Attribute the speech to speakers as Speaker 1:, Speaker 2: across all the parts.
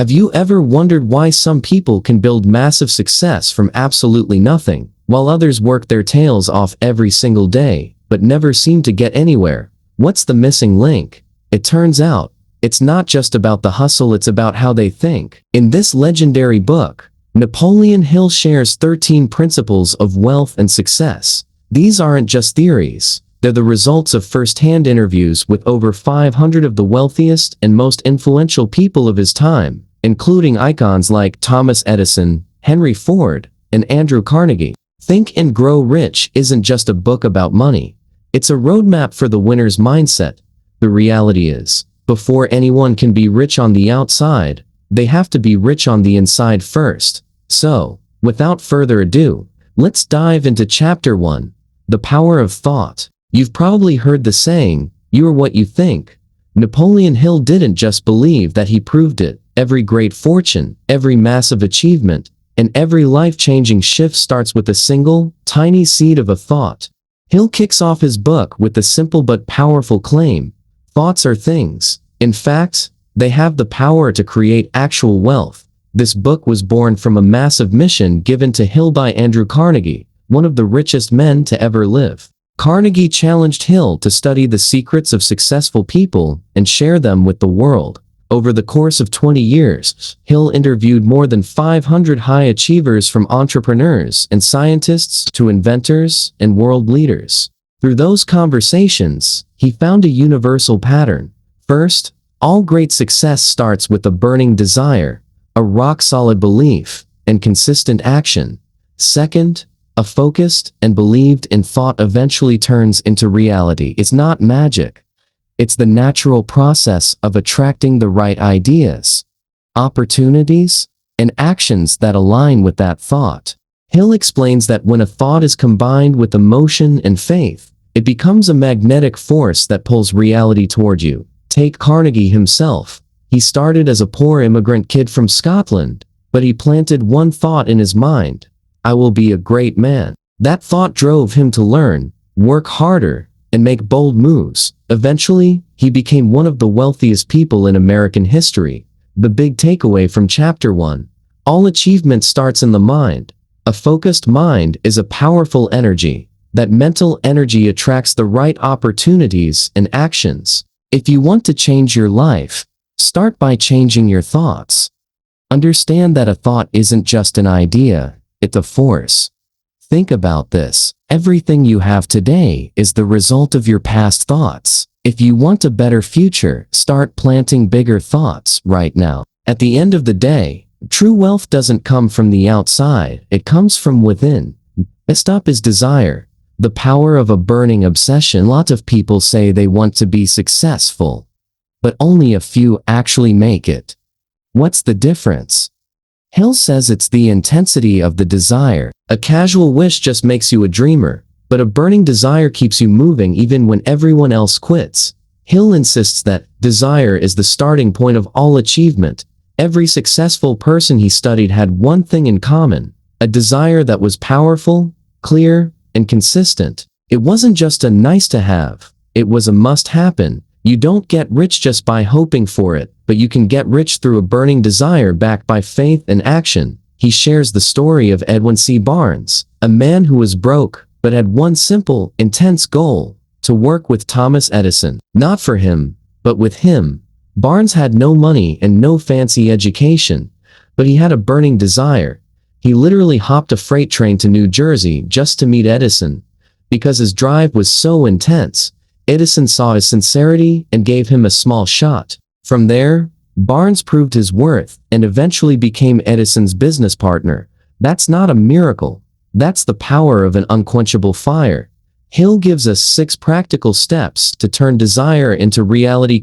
Speaker 1: Have you ever wondered why some people can build massive success from absolutely nothing, while others work their tails off every single day, but never seem to get anywhere? What's the missing link? It turns out, it's not just about the hustle, it's about how they think. In this legendary book, Napoleon Hill shares 13 principles of wealth and success. These aren't just theories. They're the results of first-hand interviews with over 500 of the wealthiest and most influential people of his time, including icons like Thomas Edison, Henry Ford, and Andrew Carnegie. Think and Grow Rich isn't just a book about money. It's a roadmap for the winner's mindset. The reality is, before anyone can be rich on the outside, they have to be rich on the inside first. So, without further ado, let's dive into Chapter 1, The Power of Thought. You've probably heard the saying, "You are what you think." Napoleon Hill didn't just believe that, he proved it. Every great fortune, every massive achievement, and every life-changing shift starts with a single, tiny seed of a thought. Hill kicks off his book with the simple but powerful claim: thoughts are things. In fact, they have the power to create actual wealth. This book was born from a massive mission given to Hill by Andrew Carnegie, one of the richest men to ever live. Carnegie challenged Hill to study the secrets of successful people and share them with the world. Over the course of 20 years, Hill interviewed more than 500 high achievers, from entrepreneurs and scientists to inventors and world leaders. Through those conversations, he found a universal pattern. First, all great success starts with a burning desire, a rock-solid belief, and consistent action. Second, a focused and believed-in thought eventually turns into reality. It's not magic. It's the natural process of attracting the right ideas, opportunities, and actions that align with that thought. Hill explains that when a thought is combined with emotion and faith, it becomes a magnetic force that pulls reality toward you. Take Carnegie himself. He started as a poor immigrant kid from Scotland, but he planted one thought in his mind: "I will be a great man." That thought drove him to learn, work harder, and make bold moves. Eventually, he became one of the wealthiest people in American history. The big takeaway from Chapter 1: all achievement starts in the mind. A focused mind is a powerful energy. That mental energy attracts the right opportunities and actions. If you want to change your life, start by changing your thoughts. Understand that a thought isn't just an idea, it's a force. Think about this. Everything you have today is the result of your past thoughts. If you want a better future, start planting bigger thoughts right now. At the end of the day, true wealth doesn't come from the outside, it comes from within. Next up is desire, the power of a burning obsession. Lots of people say they want to be successful, but only a few actually make it. What's the difference? Hill says it's the intensity of the desire. A casual wish just makes you a dreamer, but a burning desire keeps you moving even when everyone else quits. Hill insists that desire is the starting point of all achievement. Every successful person he studied had one thing in common: a desire that was powerful, clear, and consistent. It wasn't just a nice to have, it was a must happen. You don't get rich just by hoping for it, but you can get rich through a burning desire backed by faith and action. He shares the story of Edwin C. Barnes, a man who was broke, but had one simple, intense goal: to work with Thomas Edison. Not for him, but with him. Barnes had no money and no fancy education, but he had a burning desire. He literally hopped a freight train to New Jersey just to meet Edison. Because his drive was so intense, Edison saw his sincerity and gave him a small shot. From there, Barnes proved his worth and eventually became Edison's business partner. That's not a miracle. That's the power of an unquenchable fire. Hill gives us 6 practical steps to turn desire into reality.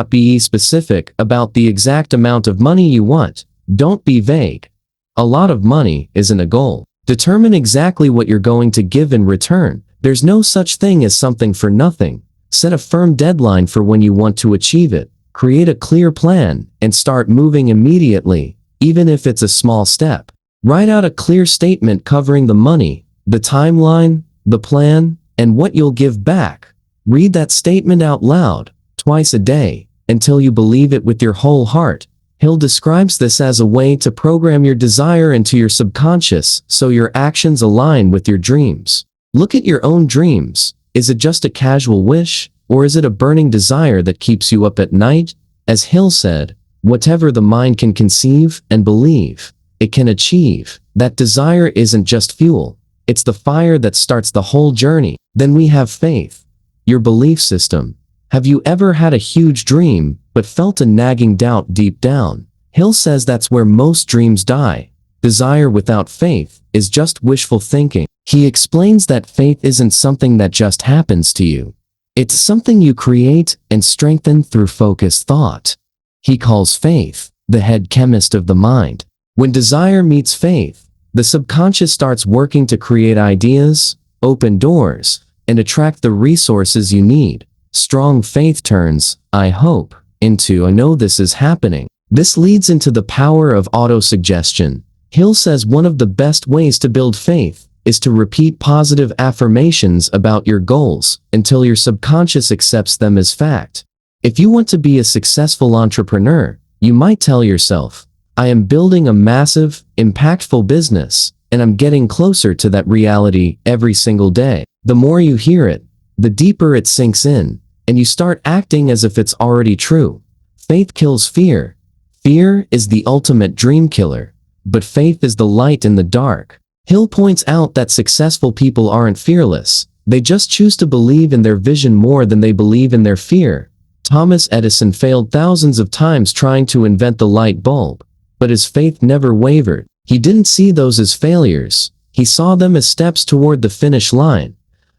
Speaker 1: Be specific about the exact amount of money you want. Don't be vague. A lot of money isn't a goal. Determine exactly what you're going to give in return. There's no such thing as something for nothing. Set a firm deadline for when you want to achieve it. Create a clear plan and start moving immediately, even if it's a small step. Write out a clear statement covering the money, the timeline, the plan, and what you'll give back. Read that statement out loud, twice a day, until you believe it with your whole heart. Hill describes this as a way to program your desire into your subconscious so your actions align with your dreams. Look at your own dreams. Is it just a casual wish, or is it a burning desire that keeps you up at night? As Hill said, whatever the mind can conceive and believe, it can achieve. That desire isn't just fuel, it's the fire that starts the whole journey. Then we have faith, your belief system. Have you ever had a huge dream, but felt a nagging doubt deep down? Hill says that's where most dreams die. Desire without faith is just wishful thinking. He explains that faith isn't something that just happens to you. It's something you create and strengthen through focused thought. He calls faith the head chemist of the mind. When desire meets faith, the subconscious starts working to create ideas, open doors, and attract the resources you need. Strong faith turns, "I hope," into "I know this is happening." This leads into the power of autosuggestion. Hill says one of the best ways to build faith is to repeat positive affirmations about your goals until your subconscious accepts them as fact. If you want to be a successful entrepreneur, you might tell yourself, "I am building a massive, impactful business, and I'm getting closer to that reality every single day." The more you hear it, the deeper it sinks in, and you start acting as if it's already true. Faith kills fear. Fear is the ultimate dream killer, but faith is the light in the dark. Hill points out that successful people aren't fearless. They just choose to believe in their vision more than they believe in their fear. Thomas Edison failed thousands of times trying to invent the light bulb, but his faith never wavered. He didn't see those as failures. He saw them as steps toward the finish line.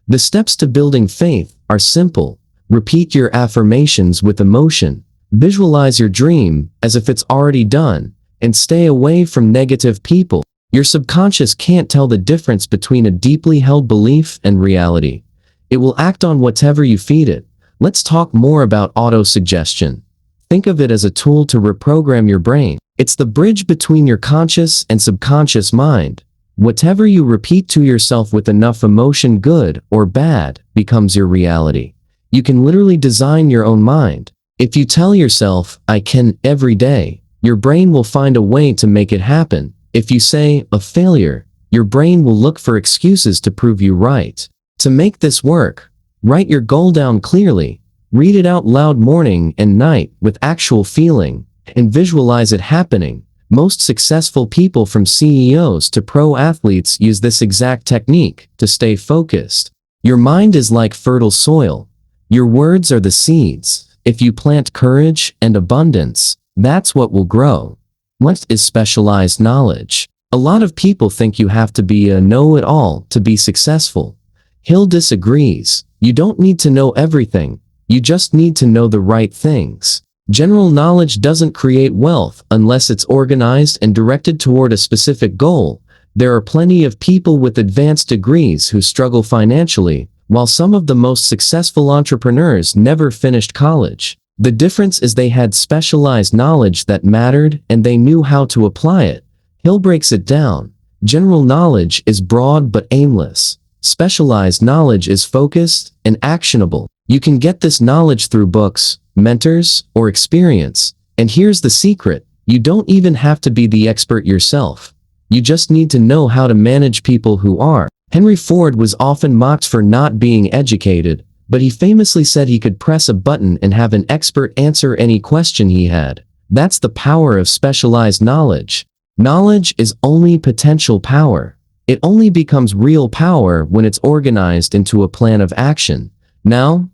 Speaker 1: The steps to building faith are simple. Repeat your affirmations with emotion. Visualize your dream as if it's already done, and stay away from negative people. Your subconscious can't tell the difference between a deeply held belief and reality. It will act on whatever you feed it. Let's talk more about autosuggestion. Think of it as a tool to reprogram your brain. It's the bridge between your conscious and subconscious mind. Whatever you repeat to yourself with enough emotion, good or bad, becomes your reality. You can literally design your own mind. If you tell yourself, "I can," every day, your brain will find a way to make it happen. If you say, "a failure," your brain will look for excuses to prove you right. To make this work, write your goal down clearly, read it out loud morning and night with actual feeling, and visualize it happening. Most successful people from CEOs to pro athletes use this exact technique to stay focused. Your mind is like fertile soil. Your words are the seeds. If you plant courage and abundance, that's what will grow. What is specialized knowledge? A lot of people think you have to be a know-it-all to be successful. Hill disagrees. You don't need to know everything. You just need to know the right things. General knowledge doesn't create wealth unless it's organized and directed toward a specific goal. There are plenty of people with advanced degrees who struggle financially, while some of the most successful entrepreneurs never finished college. The difference is they had specialized knowledge that mattered and they knew how to apply it. Hill breaks it down. General knowledge is broad but aimless. Specialized knowledge is focused and actionable. You can get this knowledge through books, mentors, or experience. And here's the secret. You don't even have to be the expert yourself. You just need to know how to manage people who are. Henry Ford was often mocked for not being educated, but he famously said he could press a button and have an expert answer any question he had. That's the power of specialized knowledge. Knowledge is only potential power. It only becomes real power when it's organized into a plan of action. Now,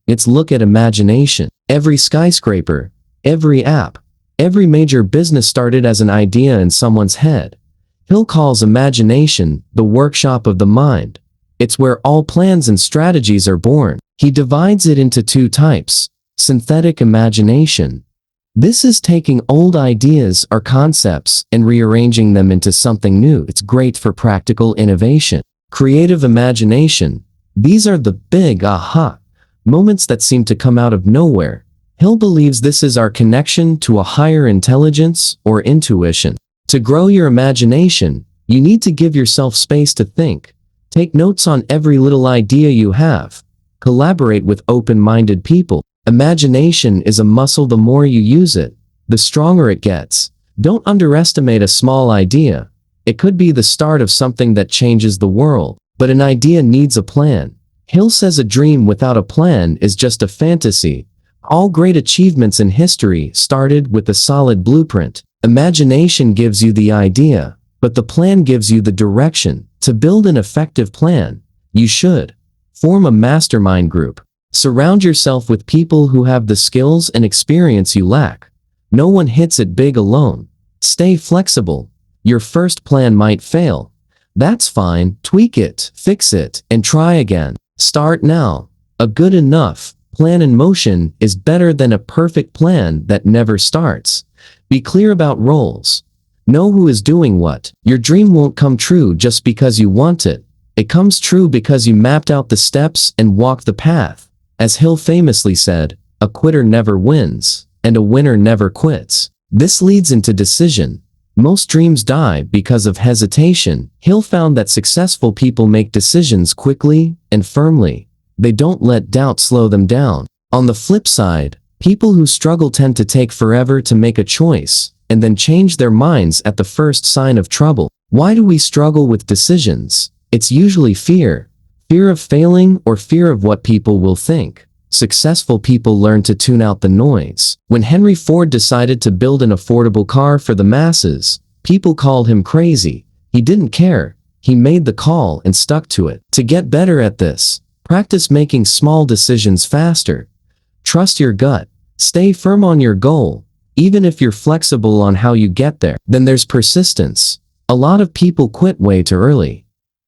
Speaker 1: let's look at imagination. Every skyscraper, every app, every major business started as an idea in someone's head. Hill calls imagination the workshop of the mind. It's where all plans and strategies are born. He divides it into two types. Synthetic imagination. This is taking old ideas or concepts and rearranging them into something new. It's great for practical innovation. Creative imagination. These are the big aha moments that seem to come out of nowhere. Hill believes this is our connection to a higher intelligence or intuition. To grow your imagination, you need to give yourself space to think. Take notes on every little idea you have. Collaborate with open-minded people. Imagination is a muscle. The more you use it, the stronger it gets. Don't underestimate a small idea. It could be the start of something that changes the world. But an idea needs a plan. Hill says a dream without a plan is just a fantasy. All great achievements in history started with a solid blueprint. Imagination gives you the idea, but the plan gives you the direction. To build an effective plan, you should form a mastermind group. Surround yourself with people who have the skills and experience you lack. No one hits it big alone. Stay flexible. Your first plan might fail. That's fine. Tweak it, fix it, and try again. Start now. A good enough plan in motion is better than a perfect plan that never starts. Be clear about roles. Know who is doing what. Your dream won't come true just because you want it. It comes true because you mapped out the steps and walked the path. As Hill famously said, a quitter never wins, and a winner never quits. This leads into decision. Most dreams die because of hesitation. Hill found that successful people make decisions quickly and firmly. They don't let doubt slow them down. On the flip side, people who struggle tend to take forever to make a choice, and then change their minds at the first sign of trouble. Why do we struggle with decisions? It's usually fear. Fear of failing or fear of what people will think. Successful people learn to tune out the noise. When Henry Ford decided to build an affordable car for the masses, people called him crazy. He didn't care. He made the call and stuck to it. To get better at this, practice making small decisions faster. Trust your gut. Stay firm on your goal, even if you're flexible on how you get there. Then there's persistence. A lot of people quit way too early.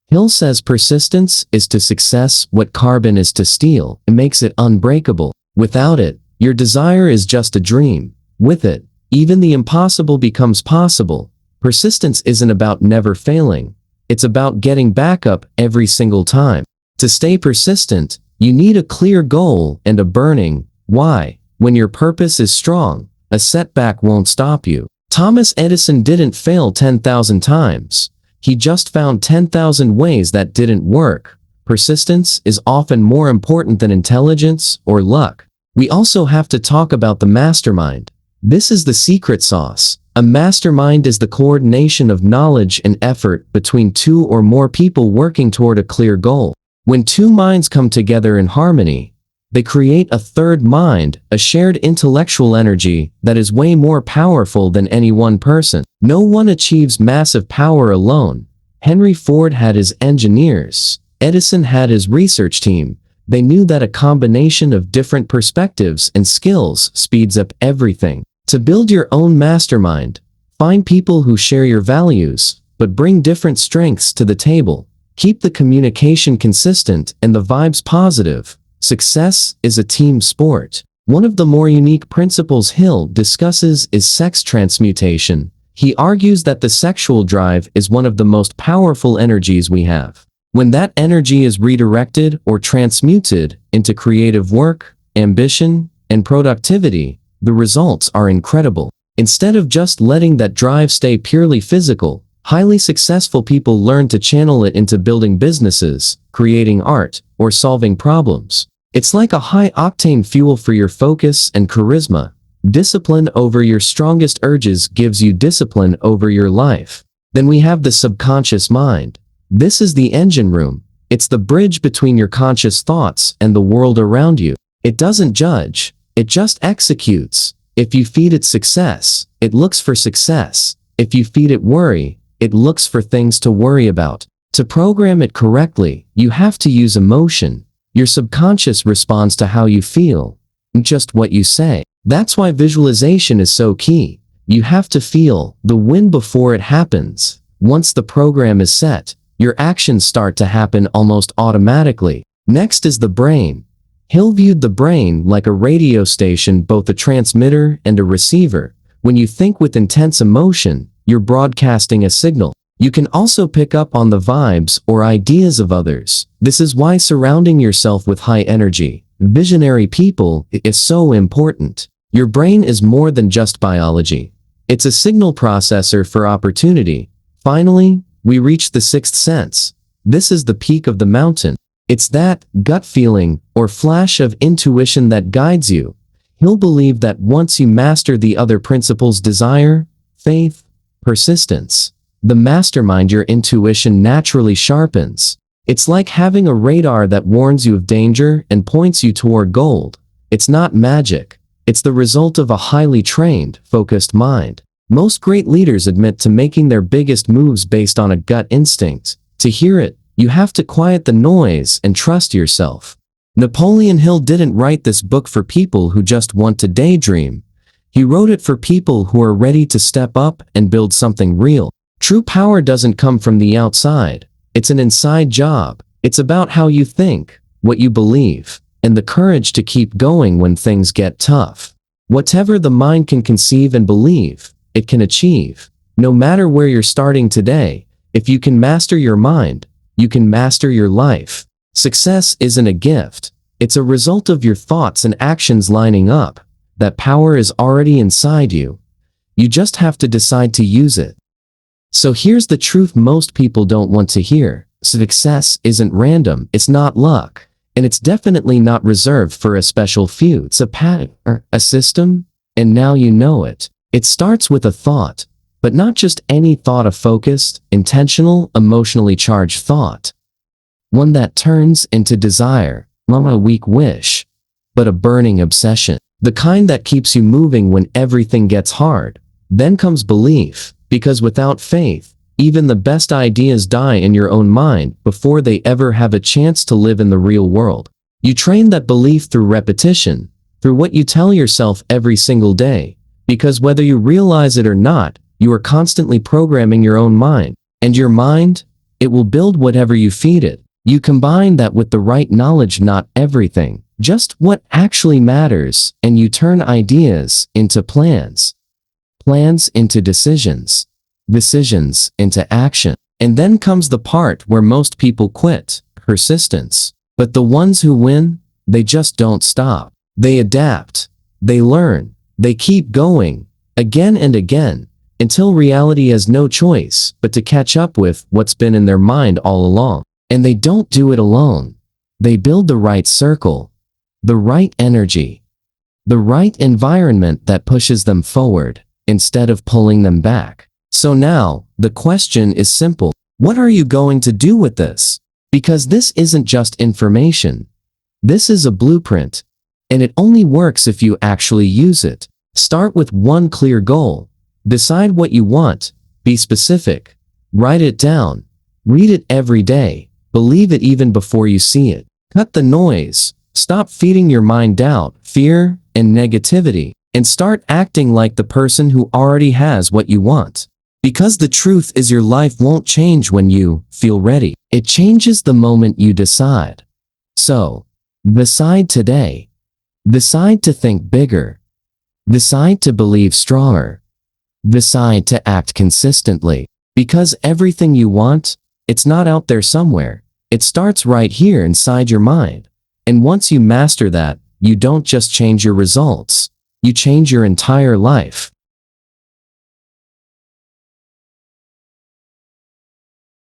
Speaker 1: Hill says persistence is to success what carbon is to steel. It makes it unbreakable. Without it, your desire is just a dream. With it, even the impossible becomes possible. Persistence isn't about never failing. It's about getting back up every single time. To stay persistent, you need a clear goal and a burning why. When your purpose is strong, a setback won't stop you. Thomas Edison didn't fail 10,000 times. He just found 10,000 ways that didn't work. Persistence is often more important than intelligence or luck. We also have to talk about the mastermind. This is the secret sauce. A mastermind is the coordination of knowledge and effort between two or more people working toward a clear goal. When two minds come together in harmony, they create a third mind, a shared intellectual energy that is way more powerful than any one person. No one achieves massive power alone. Henry Ford had his engineers. Edison had his research team. They knew that a combination of different perspectives and skills speeds up everything. To build your own mastermind, find people who share your values, but bring different strengths to the table. Keep the communication consistent and the vibes positive. Success is a team sport. One of the more unique principles Hill discusses is sex transmutation. He argues that the sexual drive is one of the most powerful energies we have. When that energy is redirected or transmuted into creative work, ambition, and productivity, the results are incredible. Instead of just letting that drive stay purely physical, highly successful people learn to channel it into building businesses, creating art, or solving problems. It's like a high-octane fuel for your focus and charisma. Discipline over your strongest urges gives you discipline over your life. Then we have the subconscious mind. This is the engine room. It's the bridge between your conscious thoughts and the world around you. It doesn't judge. It just executes. If you feed it success, it looks for success. If you feed it worry, it looks for things to worry about. To program it correctly, you have to use emotion. Your subconscious responds to how you feel, just what you say. That's why visualization is so key. You have to feel the win before it happens. Once the program is set, your actions start to happen almost automatically. Next is the brain. Hill viewed the brain like a radio station, both a transmitter and a receiver. When you think with intense emotion, you're broadcasting a signal. You can also pick up on the vibes or ideas of others. This is why surrounding yourself with high energy, visionary people is so important. Your brain is more than just biology. It's a signal processor for opportunity. Finally, we reach the sixth sense. This is the peak of the mountain. It's that gut feeling or flash of intuition that guides you. Hill believed that once you master the other principles, desire, faith, persistence, the mastermind, your intuition naturally sharpens. It's like having a radar that warns you of danger and points you toward gold. It's not magic. It's the result of a highly trained, focused mind. Most great leaders admit to making their biggest moves based on a gut instinct. To hear it, you have to quiet the noise and trust yourself. Napoleon Hill didn't write this book for people who just want to daydream. He wrote it for people who are ready to step up and build something real. True power doesn't come from the outside. It's an inside job. It's about how you think, what you believe, and the courage to keep going when things get tough. Whatever the mind can conceive and believe, it can achieve. No matter where you're starting today, if you can master your mind, you can master your life. Success isn't a gift. It's a result of your thoughts and actions lining up. That power is already inside you. You just have to decide to use it. So here's the truth most people don't want to hear. Success isn't random, it's not luck, and it's definitely not reserved for a special few. It's a pattern, a system, and now you know it. It starts with a thought, but not just any thought, a focused, intentional, emotionally charged thought. One that turns into desire, not a weak wish, but a burning obsession. The kind that keeps you moving when everything gets hard. Then comes belief, because without faith, even the best ideas die in your own mind before they ever have a chance to live in the real world. You train that belief through repetition, through what you tell yourself every single day, because whether you realize it or not, you are constantly programming your own mind. And your mind, it will build whatever you feed it. You combine that with the right knowledge, not everything, just what actually matters, and you turn ideas into plans. Plans into decisions. Decisions into action. And then comes the part where most people quit, persistence. But the ones who win, they just don't stop. They adapt. They learn. They keep going, again and again, until reality has no choice but to catch up with what's been in their mind all along. And they don't do it alone. They build the right circle, the right energy, the right environment that pushes them forward instead of pulling them back. So now, the question is simple. What are you going to do with this? Because this isn't just information. This is a blueprint, and it only works if you actually use it. Start with one clear goal. Decide what you want. Be specific. Write it down. Read it every day. Believe it even before you see it. Cut the noise. Stop feeding your mind doubt, fear, and negativity, and start acting like the person who already has what you want. Because the truth is, your life won't change when you feel ready. It changes the moment you decide. So, decide today. Decide to think bigger. Decide to believe stronger. Decide to act consistently. Because everything you want, it's not out there somewhere. It starts right here inside your mind. And once you master that, you don't just change your results. You change your entire life.